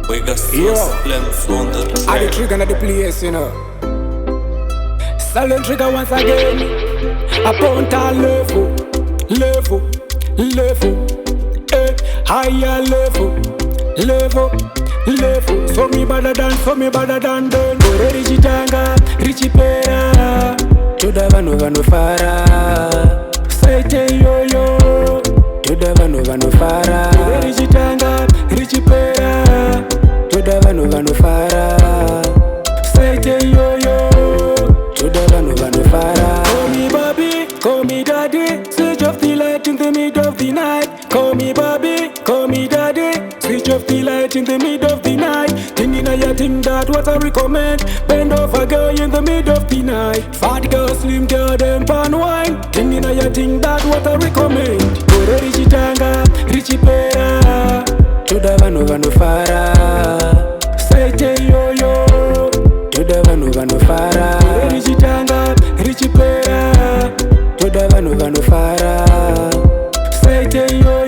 We got flames on the I the trigger at the place, you know. Silent trigger once again. Upon a level, higher level. So me better than done. Ore richitanga, richipera. Toda vano fara. Saite yo. Toda vano fara. Ore richitanga, richipera. Toda vano fara. Saite yo. Toda vano fara. Call me Bobby, call me daddy. Switch off the light in the middle of the night. Call me Bobby, call me daddy. Switch off the light in the middle of the night. Thinking I think that what I recommend. Bend over girl in the middle of the night. Fat girl, slim girl, them pan wine. Thinking I think that what I recommend. Ore richitanga, richipera. Toda vano fara. Saite yo. Toda vano fara. Ore richitanga, richipera. Toda vano fara. Saite yo.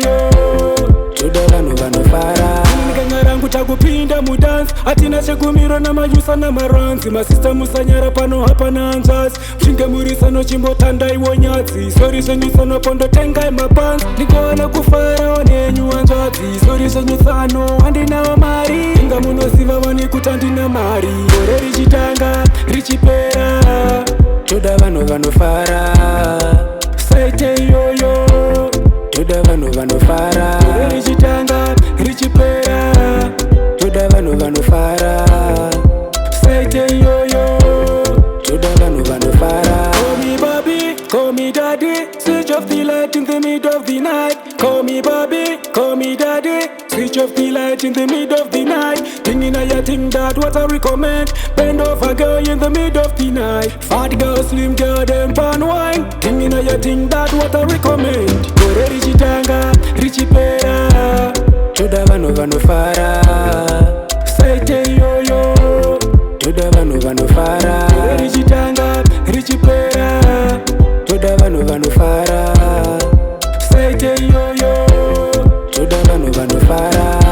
Toda vano fara. Ngarangu takupinda mudance. Atina chegumiro na majusa na maranzi. Masista musanyara pano hapa na anzasi. Mshinge murisano chimbo tanda iwo nyatsi. Sori senyusano pondo tenga mapans. Nikoana kufara wanenyu anzatsi. Sori senyusano andina wa mari. Inga muno siva wani kutandina mari. Ore richitanga, richipera. Toda vano fara. Saite yo. Toda vano fara. Ore richitanga, richipera. Toda vano fara. Saite yo. Toda vano fara. Call me Bobby, call me daddy. Switch off the light in the middle of the night. Call me Bobby, call me daddy. Switch off the light in the middle of the night. Thinking I think that what I recommend. Bend over girl in the middle of the night. Fat girl, slim girl, them pan wine. Thinking I think that what I recommend. Ore richitanga, richipera. Toda vano fara. Saite yo. Toda vano fara. Ore richitanga, richipera. Toda vano fara. Saite yo. Toda vano fara.